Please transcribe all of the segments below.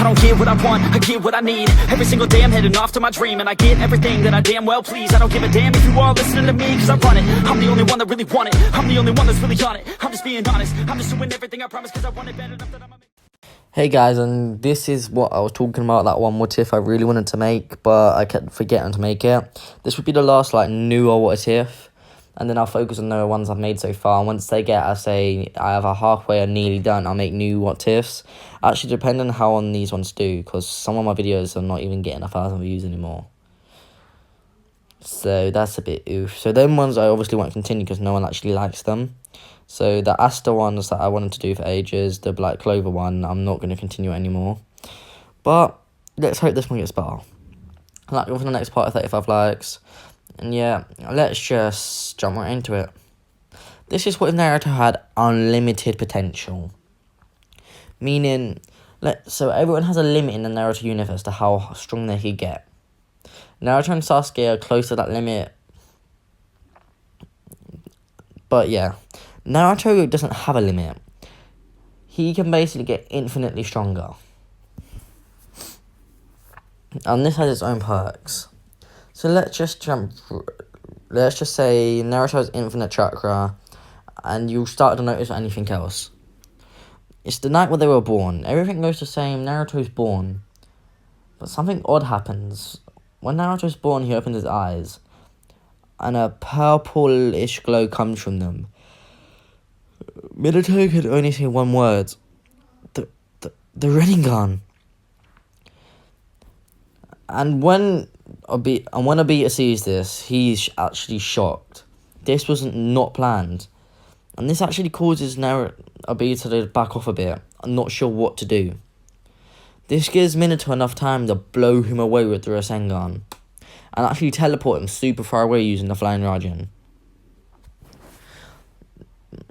don't get what I want, I get what I need. Every single day I'm heading off to my dream, and I get everything that I damn well please. I don't give a damn if you all listening to me, cause I run it. I'm the only one that really want it, I'm the only one that's really on it. I'm just being honest, I'm just doing everything I promise, cause I want it bad enough that I'm Hey guys, and this is what I was talking about, that one Whatif I really wanted to make, but I kept forgetting to make it. This would be the last newer Whatif, and then I'll focus on the ones I've made so far. And once they get, I either halfway or nearly done, I'll make new Whatifs. Actually, depending on how on these ones do, because some of my videos are not even getting 1,000 views anymore. So that's a bit oof. So them ones I obviously won't continue because no one actually likes them. So the Asta ones that I wanted to do for ages, the Black Clover one, I'm not going to continue anymore. But let's hope this one gets better. Like, go for the next part of 35 likes. And yeah, let's just jump right into it. This is what if Naruto had unlimited potential. Meaning, so everyone has a limit in the Naruto universe to how strong they could get. Naruto and Sasuke are close to that limit. But yeah, Naruto doesn't have a limit. He can basically get infinitely stronger. And this has its own perks. So let's just say Naruto has infinite chakra, and you start to notice anything else. It's the night where they were born. Everything goes the same. Naruto's born. But something odd happens. When Naruto's born, he opens his eyes, and a purplish glow comes from them. Minato could only say one word. The Rinnegan. And when Obita sees this, he's actually shocked. This was not planned. And this actually causes Obita to back off a bit. I'm not sure what to do. This gives Minato enough time to blow him away with the Rasengan, and actually teleport him super far away using the Flying Rasen.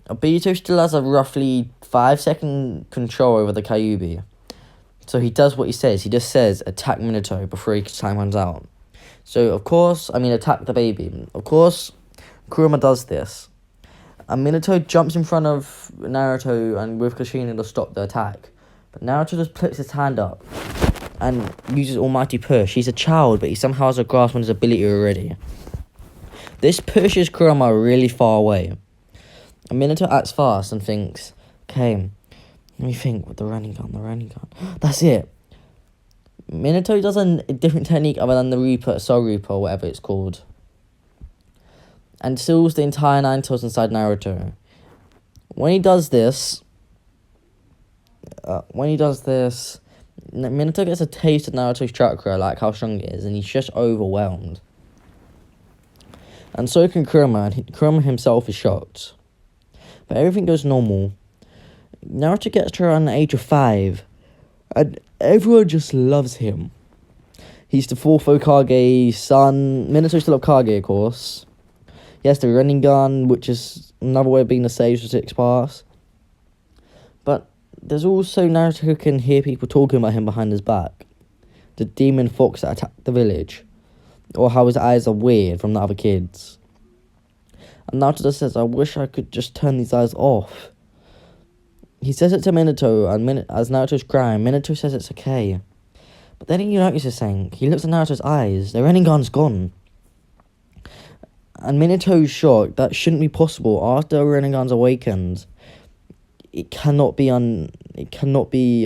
Obito still has a roughly 5-second control over the Kyuubi. So he does what he says. He just says, attack Minato before his time runs out. So, attack the baby. Of course, Kurama does this. And Minato jumps in front of Naruto and with Kushina to stop the attack. But Naruto just puts his hand up and uses Almighty Push. He's a child, but he somehow has a grasp on his ability already. This pushes Kurama really far away. And Minato acts fast and thinks, okay, let me think with the Rinnegan. That's it. Minato does a different technique other than the Soul Reaper, or whatever it's called, and seals the entire Nine Tails inside Naruto. When he does this, Minato gets a taste of Naruto's chakra, like how strong it is, and he's just overwhelmed. And so can Kurama, and Kurama himself is shocked. But everything goes normal. Naruto gets to around the age of 5, and everyone just loves him. He's the 4th Hokage son. Minato's still Hokage, of course. He has the Rinnegan, which is another way of being a sage for 6 parts. But there's also Naruto who can hear people talking about him behind his back. The demon fox that attacked the village. Or how his eyes are weird from the other kids. And Naruto just says, I wish I could just turn these eyes off. He says it to Minato, and as Naruto's crying, Minato says it's okay. But then he notices something. He looks at Naruto's eyes. The Rinnegan's gone. And Minato's shocked. That shouldn't be possible. After Rinnegan's awakened, it cannot be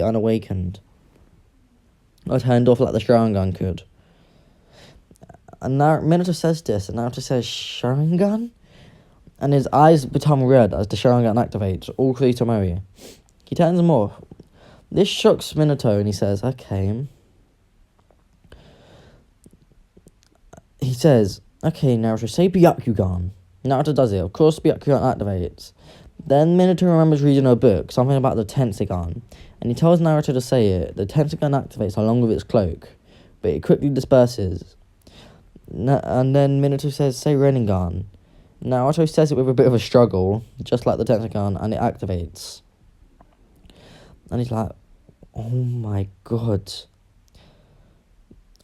unawakened. Or turned off like the Sharingan could. And now Minato says this, and Naruto says, Sharingan? And his eyes become red as the Sharingan activates, all three to Mori. He turns them off. This shocks Minato, and he says, okay. He says, okay, Naruto, say Byakugan. Naruto does it. Of course, Byakugan activates. Then Minato remembers reading a book, something about the Tenseigan. And he tells Naruto to say it. The Tenseigan activates along with its cloak, but it quickly disperses. And then Minato says, say Rinnegan. Naruto says it with a bit of a struggle, just like the Tenseigan, and it activates. And he's like, oh my god.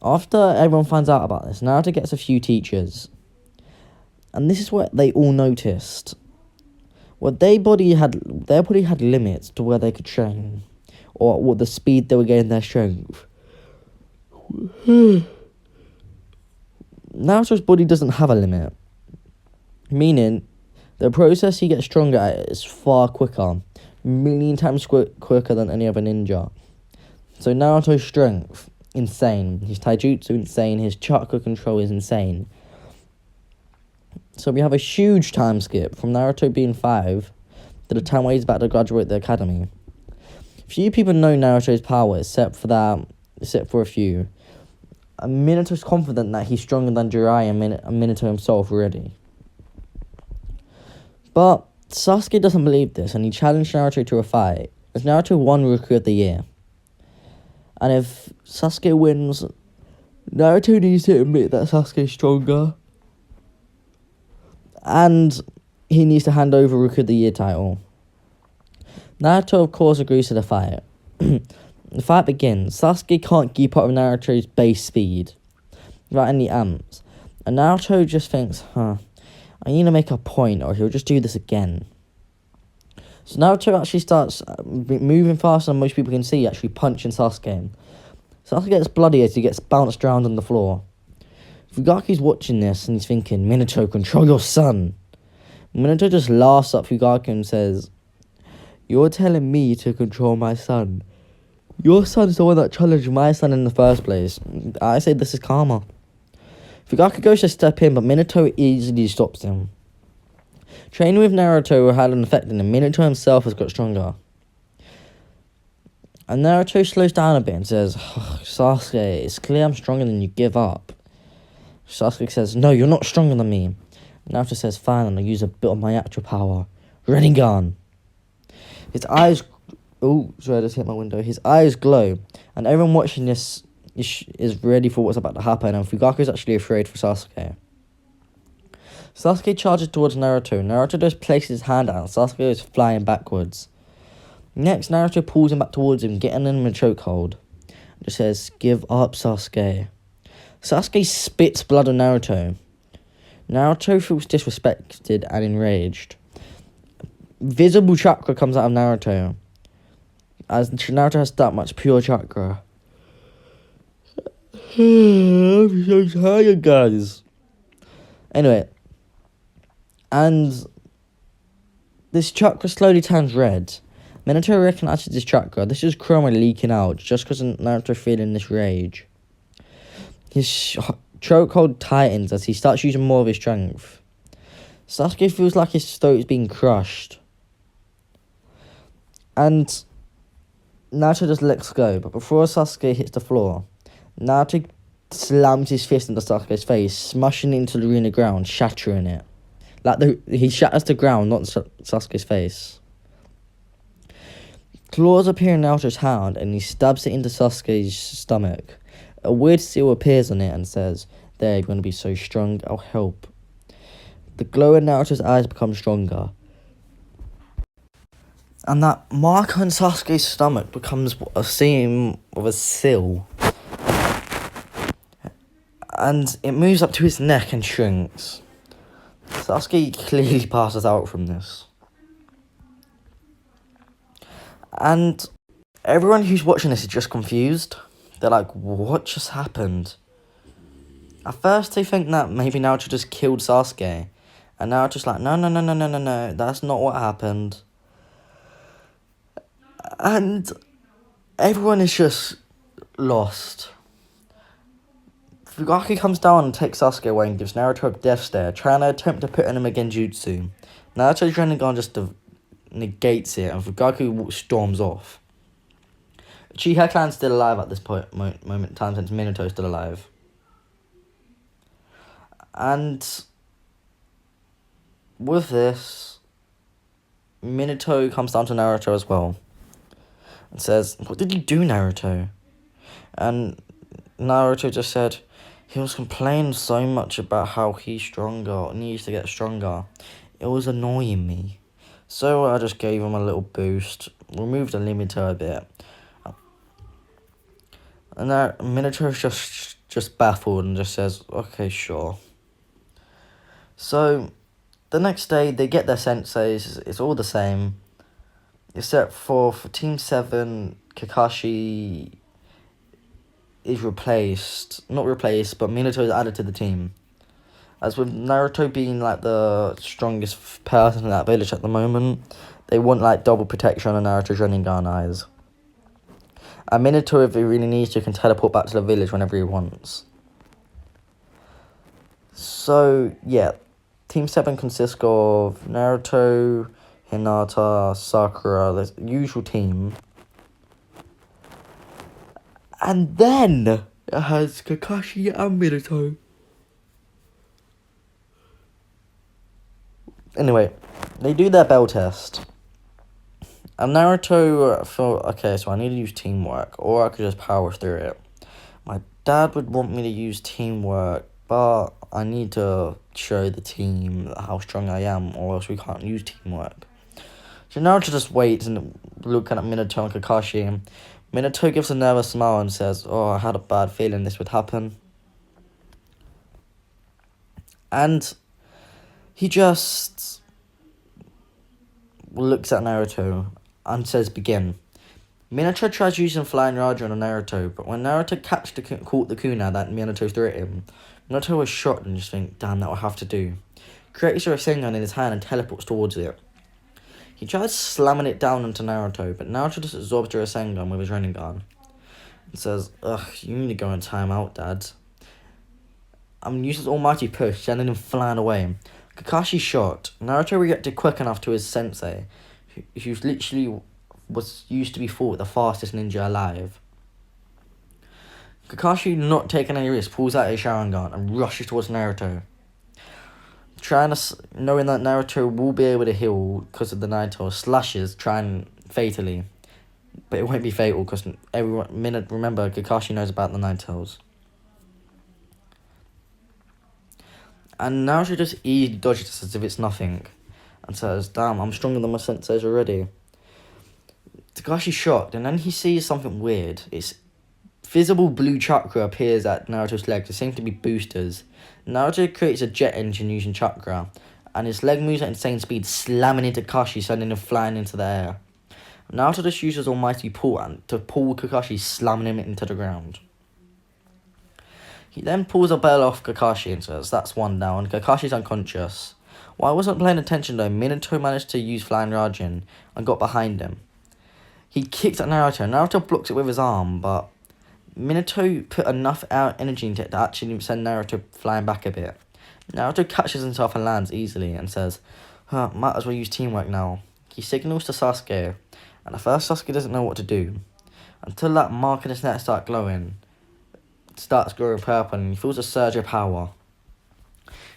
After everyone finds out about this, Naruto gets a few teachers. And this is what they all noticed. Their body had limits to where they could train. or what the speed they were getting their strength. Naruto's body doesn't have a limit, meaning the process he gets stronger at is far quicker, million times quicker than any other ninja. So Naruto's strength, insane. His taijutsu, insane. His chakra control is insane. So we have a huge time skip from Naruto being 5 to the time where he's about to graduate the academy. Few people know Naruto's power except for a few. Minato's confident that he's stronger than Jiraiya and Minato himself already. But Sasuke doesn't believe this, and he challenged Naruto to a fight, as Naruto won Rookie of the Year. And if Sasuke wins, Naruto needs to admit that Sasuke's stronger, and he needs to hand over Rookie of the Year title. Naruto, of course, agrees to the fight. The fight begins. Sasuke can't keep up with Naruto's base speed without any amps, and Naruto just thinks, I need to make a point or he'll just do this again. So Naruto actually starts moving faster than most people can see, actually punching Sasuke. Sasuke gets bloody as he gets bounced around on the floor. Fugaku's watching this and he's thinking, Minato, control your son. Minato just laughs at Fugaku and says, you're telling me to control my son. Your son's the one that challenged my son in the first place. I say this is karma. Fugaku goes to step in, but Minato easily stops him. Training with Naruto had an effect on him. Minato himself has got stronger. And Naruto slows down a bit and says, Sasuke, it's clear I'm stronger than you, give up. Sasuke says, no, you're not stronger than me. Naruto says, fine, and I'll use a bit of my actual power. Rinnegan. His eyes... Oh, sorry, I just hit my window. His eyes glow, and everyone watching this is ready for what's about to happen, and Fugaku's actually afraid for Sasuke. Sasuke charges towards Naruto. Naruto just places his hand out, and Sasuke is flying backwards. Next, Naruto pulls him back towards him, getting him in a chokehold. Just says, give up, Sasuke. Sasuke spits blood on Naruto. Naruto feels disrespected and enraged. Visible chakra comes out of Naruto, as Naruto has that much pure chakra. I'm so tired, guys. Anyway, and this chakra slowly turns red. Minato recognizes this chakra. This is Chroma leaking out just because Naruto feeling this rage. His chokehold tightens as he starts using more of his strength. Sasuke feels like his throat is being crushed. And Naruto just lets go, but before Sasuke hits the floor, Naruto slams his fist into Sasuke's face, smashing it into the arena ground, shattering it. He shatters the ground, not Sasuke's face. Claws appear in Naruto's hand, and he stabs it into Sasuke's stomach. A weird seal appears on it and says, there, you're going to be so strong, I'll help. The glow in Naruto's eyes becomes stronger. And that mark on Sasuke's stomach becomes a seam of a seal. And it moves up to his neck and shrinks. Sasuke clearly passes out from this. And everyone who's watching this is just confused. They're like, what just happened? At first they think that maybe Naruto just killed Sasuke. And Naruto's like, no, that's not what happened. And everyone is just lost. Fugaku comes down and takes Sasuke away and gives Naruto a death stare, trying to attempt to put in him a genjutsu. Naruto's Rinnegan just negates it, and Fugaku storms off. Uchiha clan's still alive at this moment in time, since Minato's still alive. And with this, Minato comes down to Naruto as well and says, what did you do, Naruto? And Naruto just said, he was complaining so much about how he's stronger and needs to get stronger. It was annoying me. So I just gave him a little boost, removed the limiter a bit. And that Minato's just baffled and just says, okay, sure. So the next day they get their senseis, it's all the same. except for Team 7, Kakashi is not replaced, but Minato is added to the team. As with Naruto being like the strongest person in that village at the moment, they want like double protection on Naruto's Rinnegan eyes. And Minato, if he really needs to, can teleport back to the village whenever he wants. So yeah, Team 7 consists of Naruto, Hinata, Sakura, the usual team. And then it has Kakashi and Minato. Anyway, they do their bell test. And Naruto thought, okay, so I need to use teamwork, or I could just power through it. My dad would want me to use teamwork, but I need to show the team how strong I am, or else we can't use teamwork. So Naruto just waits and looking at Minato and Kakashi. Minato gives a nervous smile and says, oh, I had a bad feeling this would happen. And he just looks at Naruto and says, begin. Minato tries using Flying Raja on Naruto, but when Naruto caught the kunai that Minato threw at him, Minato was shocked and just think, damn, that will have to do. Creates a Rasengan in his hand and teleports towards it. He tries slamming it down onto Naruto, but Naruto just absorbs the Rasengan with his Rinnegan. And says, ugh, you need to go in timeout, Dad. Uses almighty push, sending him flying away. Kakashi's shocked. Naruto reacted quick enough to his sensei, who literally was used to be thought the fastest ninja alive. Kakashi, not taking any risks, pulls out his Sharingan and rushes towards Naruto. Knowing that Naruto will be able to heal because of the Nine-Tails, slashes, trying fatally. But it won't be fatal because remember, Kakashi knows about the Nine-Tails. And Naruto just easily dodges this as if it's nothing. And says, damn, I'm stronger than my senseis already. Kakashi's shocked, and then he sees something weird. It's visible blue chakra appears at Naruto's legs. It seems to be boosters. Naruto creates a jet engine using chakra, and his leg moves at insane speed, slamming into Kakashi, sending him flying into the air. Naruto just uses almighty pull to pull Kakashi, slamming him into the ground. He then pulls a bell off Kakashi and says, that's one down. Kakashi's unconscious. While I wasn't paying attention though, Minato managed to use Flying Rajan and got behind him. He kicks at Naruto. Naruto blocks it with his arm, but Minato put enough energy into it to actually send Naruto flying back a bit. Naruto catches himself and lands easily and says, might as well use teamwork now. He signals to Sasuke, and at first Sasuke doesn't know what to do. Until that mark in his net starts glowing purple, and he feels a surge of power.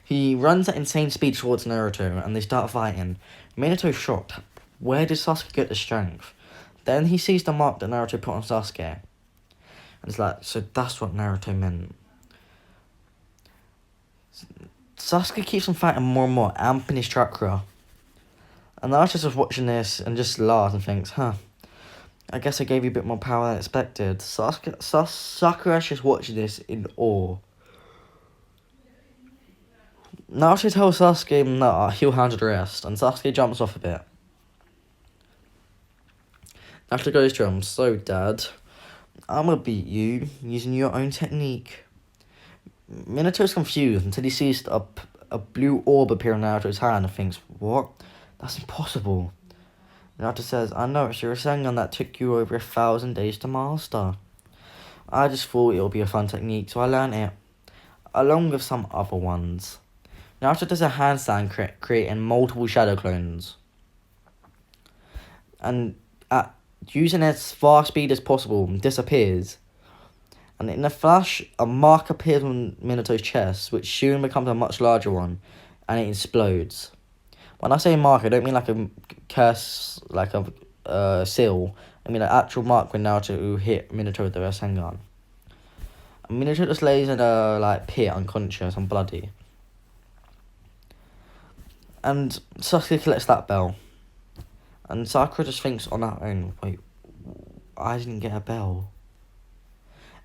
He runs at insane speed towards Naruto, and they start fighting. Minato's shocked. Where did Sasuke get the strength? Then he sees the mark that Naruto put on Sasuke. And it's like, so that's what Naruto meant. Sasuke keeps on fighting more and more, amping his chakra. And Naruto's just watching this and just laughs and thinks, I guess I gave you a bit more power than expected. Sakura's just watching this in awe. Naruto tells Sasuke nah, he'll handle the rest, and Sasuke jumps off a bit. Naruto goes to him, so Dad, I'm gonna beat you using your own technique. Minato's confused until he sees a blue orb appear in Naruto's hand and thinks, what? That's impossible. Naruto says, I know, it's your Rasengan that took you over 1,000 days to master. I just thought it would be a fun technique, so I learned it, along with some other ones. Naruto does a handstand creating multiple shadow clones. And using as fast speed as possible, disappears. And in a flash, a mark appears on Minato's chest, which soon becomes a much larger one, and it explodes. When I say mark, I don't mean like a curse, like a seal. I mean an actual mark when Naruto hit Minato with the Rasengan. And Minato just lays in a pit, unconscious and bloody. And Sasuke collects that bell. And Sakura just thinks on her own, wait, I didn't get a bell.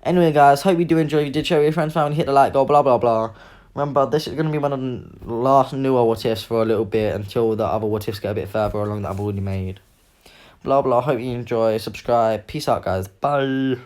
Anyway, guys, hope you do enjoy. If you did, share with your friends, family, hit the like, go, blah, blah, blah. Remember, this is going to be one of the last newer What Ifs for a little bit until the other What Ifs get a bit further along that I've already made. Blah blah. Hope you enjoy. Subscribe. Peace out, guys. Bye.